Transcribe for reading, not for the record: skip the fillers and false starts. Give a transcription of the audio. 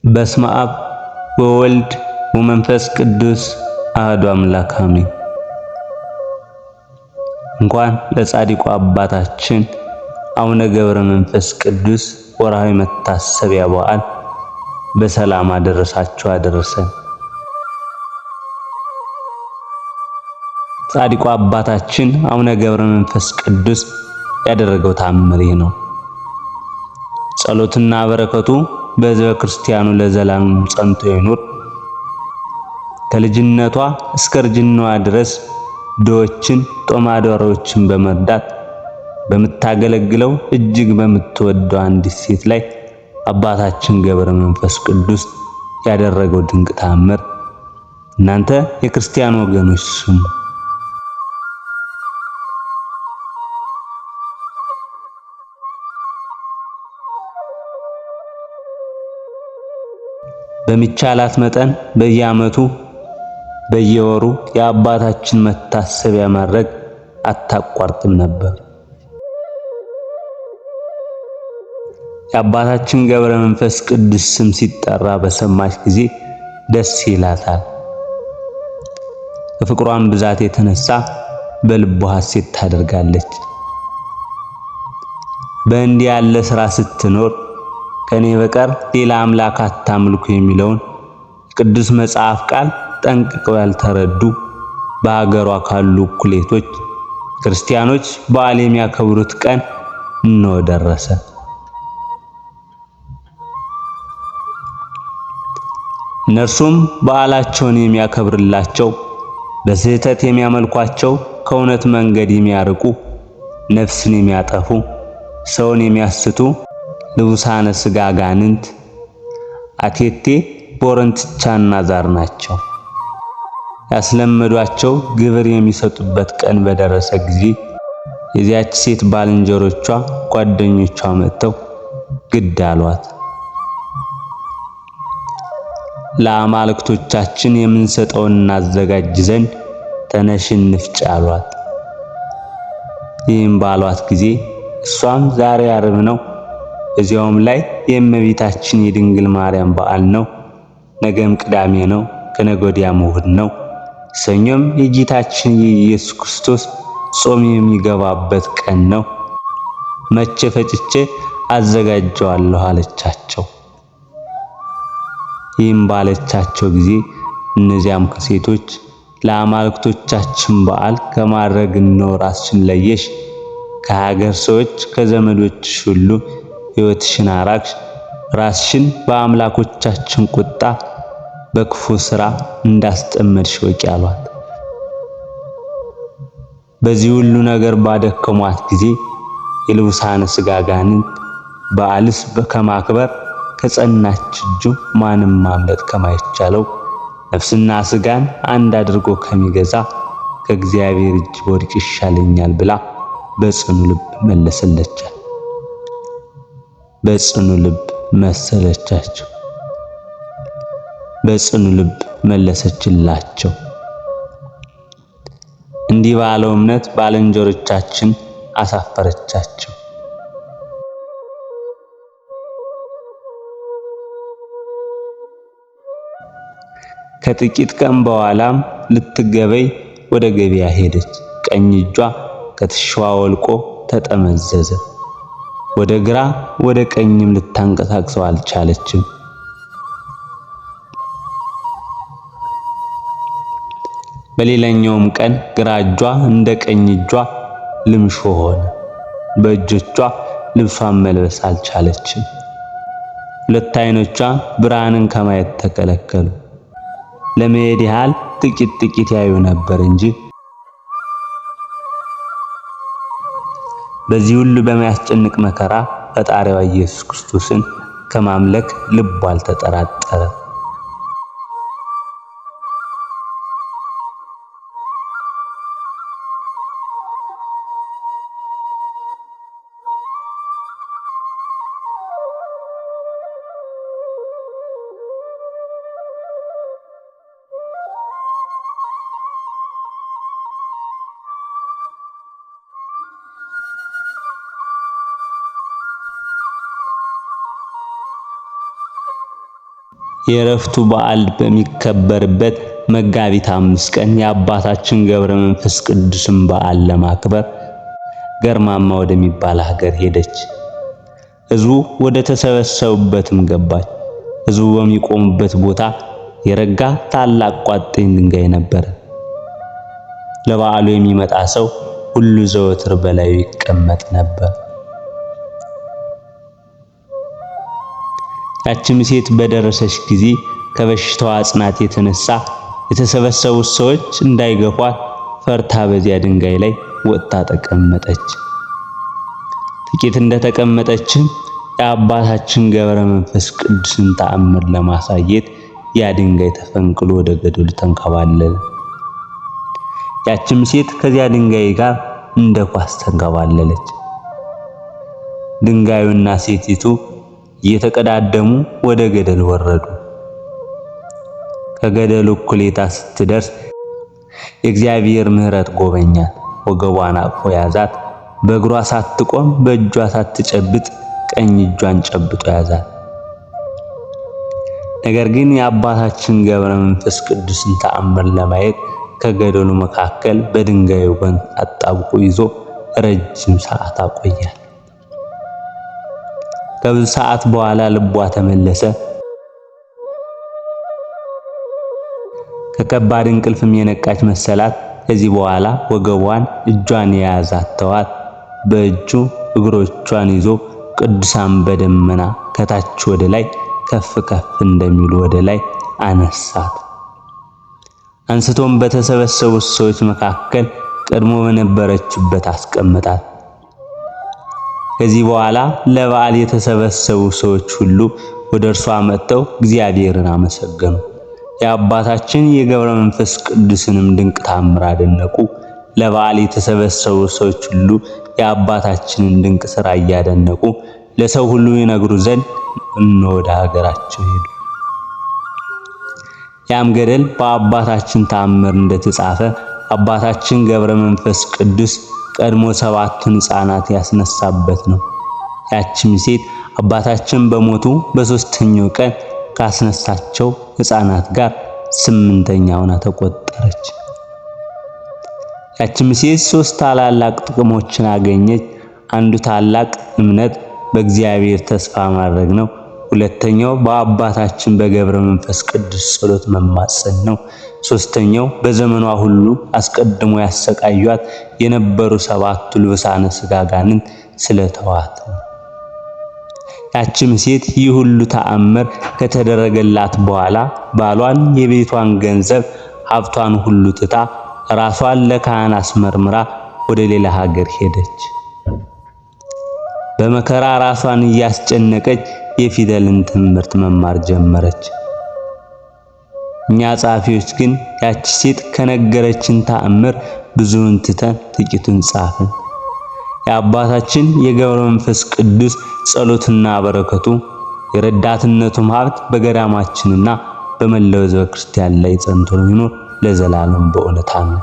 በስመ አብ ወወልድ ወመንፈስ ቅዱስ አሐዱ አምላክ አሜን። እንኳን ለጻድቁ አባታችን አቡነ ገብረ መንፈስ ቅዱስ ወርሃዊ መታሰቢያ በዓል በሰላም አደረሳችሁ አደረሰን። ጻድቁ አባታችን አቡነ ገብረ መንፈስ ቅዱስ ያደረገው ተአምር ነው። ጸሎትና በረከቱ በሕዝበ ክርስቲያኑ ለዘላለም ጸንቶ ይኑር። ከልጅነቷ እስከ እርጅናዋ ድረስ ድሆችን፣ ጦም አዳሪዎችን በመርዳት በምታገለግለው እጅግ በምትወደው አንዲት ሴት ላይ አባታችን ገብረ መንፈስ ቅዱስ ያደረገው ድንቅ ተአምር እናንተ የክርስቲያን ወገኖች ስሙ። በሚቻላት መጠን በየዓመቱ በየወሩ የአባታችን መታሰቢያ ማድረግ አታቋርጥም ነበር። የአባታችን ገብረ መንፈስ ቅዱስ ስም ሲጠራ በሰማች ጊዜ ደስ ይላታል። ከፍቅሯን ብዛት የተነሳ በልቧ ሐሴት ታደርጋለች። በእንዲህ ያለ ሥራ ስትኖር ከኔ በቀር ሌላ አምላክ አታምልኩ የሚለውን ቅዱስ መጽሐፍ ቃል ጠንቅቀው ያልተረዱ በሀገሯ ካሉ እኩሌቶች ክርስቲያኖች በዓል የሚያከብሩት ቀን እነሆ ደረሰ። እነርሱም በዓላቸውን የሚያከብርላቸው በስህተት የሚያመልኳቸው ከእውነት መንገድ የሚያርቁ ነፍስን የሚያጠፉ ሰውን የሚያስቱ ልቡሳነ ሥጋ አጋንንት አቴቴ ቦረንትቻና ዛር ናቸው። ያስለመዷቸው ግብር የሚሰጡበት ቀን በደረሰ ጊዜ የዚያች ሴት ባልንጀሮቿ ጓደኞቿ መጥተው ግድ አሏት። ለአማልክቶቻችን የምንሰጠውን እናዘጋጅ ዘንድ ተነሽ እንፍጭ አሏት። ይህም ባሏት ጊዜ እሷም ዛሬ ዓርብ ነው፣ እዚያውም ላይ የእመቤታችን የድንግል ማርያም በዓል ነው፣ ነገም ቅዳሜ ነው፣ ከነገ ወዲያም እሑድ ነው፣ ሰኞም የጌታችን የኢየሱስ ክርስቶስ ጾም የሚገባበት ቀን ነው፣ መቼ ፈጭቼ አዘጋጀዋለሁ አለቻቸው። ይህም ባለቻቸው ጊዜ እነዚያም ሴቶች ለአማልክቶቻችን በዓል ከማድረግ እነሆ ራስሽን ለየሽ፣ ከሀገር ሰዎች ከዘመዶችሽ ሁሉ ሕይወትሽን አራቅሽ፣ ራስሽን በአምላኮቻችን ቁጣ በክፉ ሥራ እንዳስጠመድሽ ወቂ አሏት። በዚህ ሁሉ ነገር ባደከሟት ጊዜ የልቡሳነ ሥጋ አጋንንት በዓልስ ከማክበር ከጸናች እጁ ማንም ማምለጥ ከማይቻለው ነፍስና ሥጋን አንድ አድርጎ ከሚገዛ ከእግዚአብሔር እጅ በወድቅ ይሻለኛል ብላ በጽኑ ልብ መለሰለቻቸው። በጽኑ ልብ መሰለቻቸው። በጽኑ ልብ መለሰችላቸው። እንዲህ ባለው እምነት ባልንጀሮቻችን አሳፈረቻቸው። ከጥቂት ቀን በኋላም ልትገበይ ወደ ገበያ ሄደች። ቀኝ እጇ ከትሻዋ ወልቆ ተጠመዘዘ። ወደ ግራ ወደ ቀኝም ልታንቀሳቅሰው አልቻለችም። በሌላኛውም ቀን ግራ እጇ እንደ ቀኝ እጇ ልምሾ ሆነ። በእጆቿ ልብሷን መልበስ አልቻለችም። ሁለት ዓይኖቿ ብርሃንን ከማየት ተከለከሉ። ለመሄድ ያህል ጥቂት ጥቂት ያዩ ነበር እንጂ። በዚህ ሁሉ በሚያስጨንቅ መከራ ፈጣሪዋ ኢየሱስ ክርስቶስን ከማምለክ ልቧ አልተጠራጠረም። የዕረፍቱ በዓል በሚከበርበት መጋቢት 5 ቀን የአባታችን ገብረ መንፈስ ቅዱስን በዓል ለማክበር ገርማማ ወደሚባል ሀገር ሄደች። ሕዝቡ ወደ ተሰበሰቡበትም ገባች። ሕዝቡ በሚቆሙበት ቦታ የረጋ ታላቅ ቋጥኝ ድንጋይ ነበረ። ለበዓሉ የሚመጣ ሰው ሁሉ ዘወትር በላዩ ይቀመጥ ነበር። ያችም ሴት በደረሰች ጊዜ ከበሽታዋ ጽናት የተነሳ የተሰበሰቡት ሰዎች እንዳይገፏት ፈርታ በዚያ ድንጋይ ላይ ወጥታ ተቀመጠች። ጥቂት እንደተቀመጠችም የአባታችን ገብረ መንፈስ ቅዱስን ተአምር ለማሳየት ያ ድንጋይ ተፈንቅሎ ወደ ገደሉ ተንከባለለ። ያችም ሴት ከዚያ ድንጋይ ጋር እንደ ኳስ ተንከባለለች። ድንጋዩና ሴቲቱ እየተቀዳደሙ ወደ ገደል ወረዱ። ከገደሉ እኩሌታ ስትደርስ የእግዚአብሔር ምሕረት ጎበኛት። ወገቧን አቅፎ ያዛት። በእግሯ ሳትቆም በእጇ ሳትጨብጥ ቀኝ እጇን ጨብጦ ያዛት። ነገር ግን የአባታችን ገብረ መንፈስ ቅዱስን ተአምር ለማየት ከገደሉ መካከል በድንጋዩ ጎን አጣብቆ ይዞ ረጅም ሰዓት አቆያት። ከብዙ ሰዓት በኋላ ልቧ ተመለሰ። ከከባድ እንቅልፍም የነቃች መሰላት። ከዚህ በኋላ ወገቧን እጇን የያዛት ተዋት። በእጁ እግሮቿን ይዞ ቅዱሳን በደመና ከታች ወደ ላይ ከፍ ከፍ እንደሚሉ ወደ ላይ አነሳት። አንስቶም በተሰበሰቡት ሰዎች መካከል ቀድሞ በነበረችበት አስቀመጣት። ከዚህ በኋላ ለበዓል የተሰበሰቡ ሰዎች ሁሉ ወደ እርሷ መጥተው እግዚአብሔርን አመሰገኑ። የአባታችን የገብረ መንፈስ ቅዱስንም ድንቅ ተአምር አደነቁ። ለበዓል የተሰበሰቡ ሰዎች ሁሉ የአባታችንን ድንቅ ሥራ እያደነቁ ለሰው ሁሉ ይነግሩ ዘንድ ወደ ሀገራቸው ሄዱ። ያም ገድል በአባታችን ተአምር እንደተጻፈ አባታችን ገብረ መንፈስ ቅዱስ ቀድሞ 7ቱን ሕፃናት ያስነሳበት ነው። ያችም ሴት አባታችን በሞቱ በ3ኛው ቀን ካስነሳቸው ሕፃናት ጋር 8ኛ ሆና ተቆጠረች። ያችም ሴት 3 ታላላቅ ጥቅሞችን አገኘች። አንዱ ታላቅ እምነት በእግዚአብሔር ተስፋ ማድረግ ነው። ሁለተኛው በአባታችን በገብረ መንፈስ ቅዱስ ጸሎት መማጸን ነው። ሶስተኛው በዘመኗ ሁሉ አስቀድሞ ያሰቃዩት የነበሩ 7ቱ ልብሳነ ሥጋ ጋንን ስለተዋት ነው። ያችም ሴት ይህ ሁሉ ተአምር ከተደረገላት በኋላ ባሏን፣ የቤቷን ገንዘብ፣ ሀብቷን ሁሉ ትታ ራሷን ለካህን አስመርምራ ወደ ሌላ ሀገር ሄደች። በመከራ ራሷን እያስጨነቀች የፊደልን ትምህርት መማር ጀመረች። እኛ ጸሐፊዎች ግን ያቺ ሴት ከነገረችን ተአምር ብዙውን ትተን ጥቂቱን ጻፍን። የአባታችን የገብረ መንፈስ ቅዱስ ጸሎትና በረከቱ የረዳትነቱም ሀብት በገዳማችንና በመላው ሕዝበ ክርስቲያን ላይ ጸንቶ ይኖር ለዘላለም በእውነት አሜን።